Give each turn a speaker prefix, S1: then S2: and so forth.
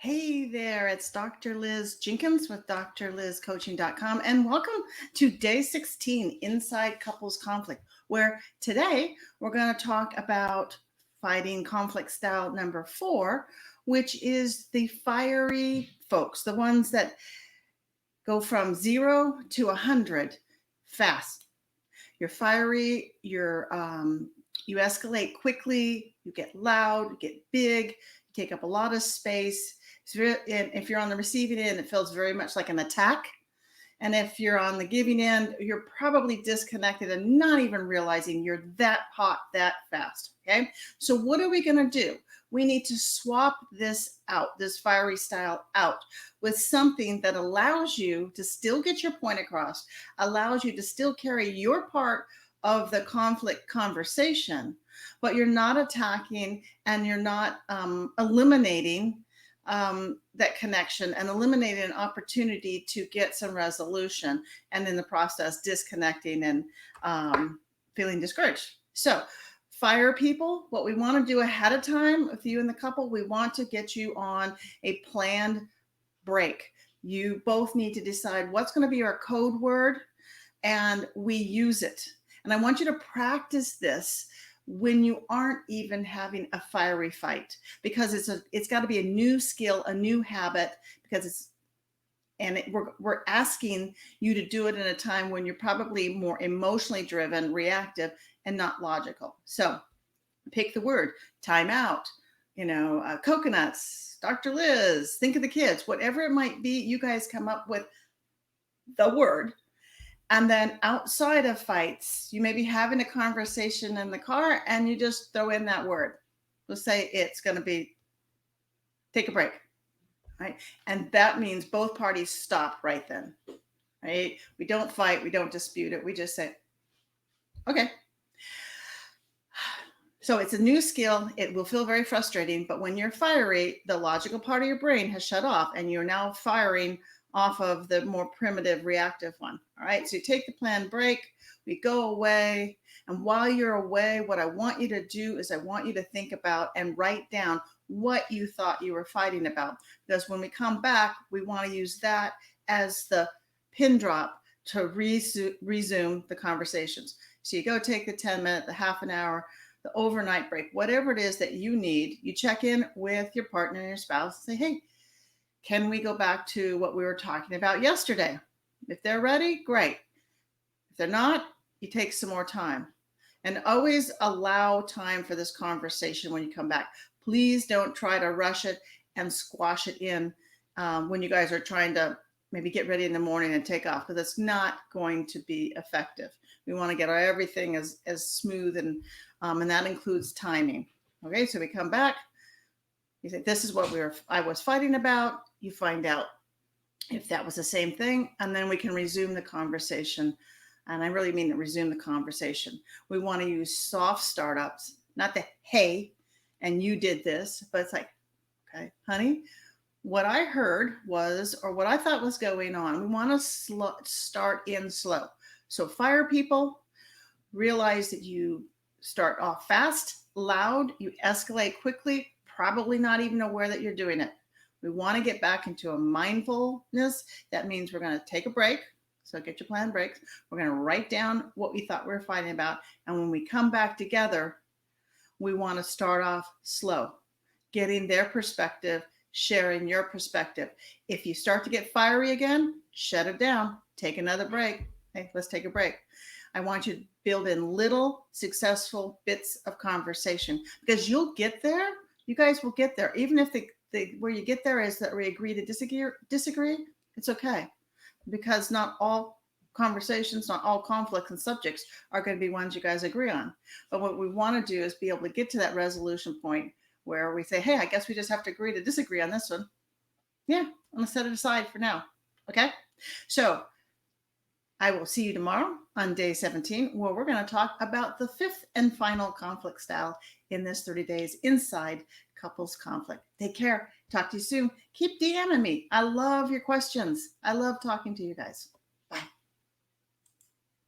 S1: Hey there, it's Dr. Liz Jenkins with drlizcoaching.com, and welcome to day 16 Inside Couples Conflict, where today we're going to talk about fighting conflict style number 4, which is the fiery folks, the ones that go from 0 to 100 fast. You're fiery, you escalate quickly, you get loud, you get big, you take up a lot of space. And if you're on the receiving end, it feels very much like an attack. And if you're on the giving end, you're probably disconnected and not even realizing you're that hot that fast. Okay. So, what are we going to do? We need to swap this out, this fiery style out, with something that allows you to still get your point across, allows you to still carry your part of the conflict conversation, but you're not attacking and you're not eliminating that connection and eliminating an opportunity to get some resolution, and in the process disconnecting and feeling discouraged. So fire people, what we want to do ahead of time with you and the couple, we want to get you on a planned break. You both need to decide what's going to be our code word, and we use it. And I want you to practice this when you aren't even having a fiery fight, because it's got to be a new skill, a new habit, because we're asking you to do it in a time when you're probably more emotionally driven, reactive, and not logical. So pick the word: time out, coconuts, Dr. Liz, think of the kids, whatever it might be. You guys come up with the word. And then outside of fights, you may be having a conversation in the car and you just throw in that word. Let's say it's going to be take a break, right? And that means both parties stop right then, right? We don't fight, we don't dispute it. We just say, okay. So it's a new skill. It will feel very frustrating, but when you're fiery, the logical part of your brain has shut off and you're now firing off of the more primitive reactive one. All right. So you take the planned break, we go away. And while you're away, what I want you to do is I want you to think about and write down what you thought you were fighting about. Because when we come back, we want to use that as the pin drop to resume the conversations. So you go take the 10-minute, the half an hour, the overnight break, whatever it is that you need. You check in with your partner and your spouse and say, hey, can we go back to what we were talking about yesterday? If they're ready, great. If they're not, you take some more time. And always allow time for this conversation when you come back. Please don't try to rush it and squash it in when you guys are trying to maybe get ready in the morning and take off, because it's not going to be effective. We want to get everything as smooth, and that includes timing. Okay, so we come back. You say, this is what I was fighting about. You find out if that was the same thing, and then we can resume the conversation. And I really mean to resume the conversation. We want to use soft startups, not the hey, and you did this, but it's like, okay, honey, what I heard was, or what I thought was going on. We want to start in slow. So fire people, realize that you start off fast, loud, you escalate quickly, probably not even aware that you're doing it. We want to get back into a mindfulness. That means we're going to take a break. So get your planned breaks. We're going to write down what we thought we were fighting about. And when we come back together, we want to start off slow, getting their perspective, sharing your perspective. If you start to get fiery again, shut it down. Take another break. Hey, let's take a break. I want you to build in little successful bits of conversation, because you'll get there. You guys will get there. Even if where you get there is that we agree to disagree, it's okay. Because not all conversations, not all conflicts and subjects are going to be ones you guys agree on. But what we want to do is be able to get to that resolution point where we say, hey, I guess we just have to agree to disagree on this one. Yeah, I'm going to set it aside for now. Okay? So I will see you tomorrow on day 17, where we're going to talk about the 5th and final conflict style in this 30 days inside couples conflict. Take care. Talk to you soon. Keep DMing me. I love your questions. I love talking to you guys.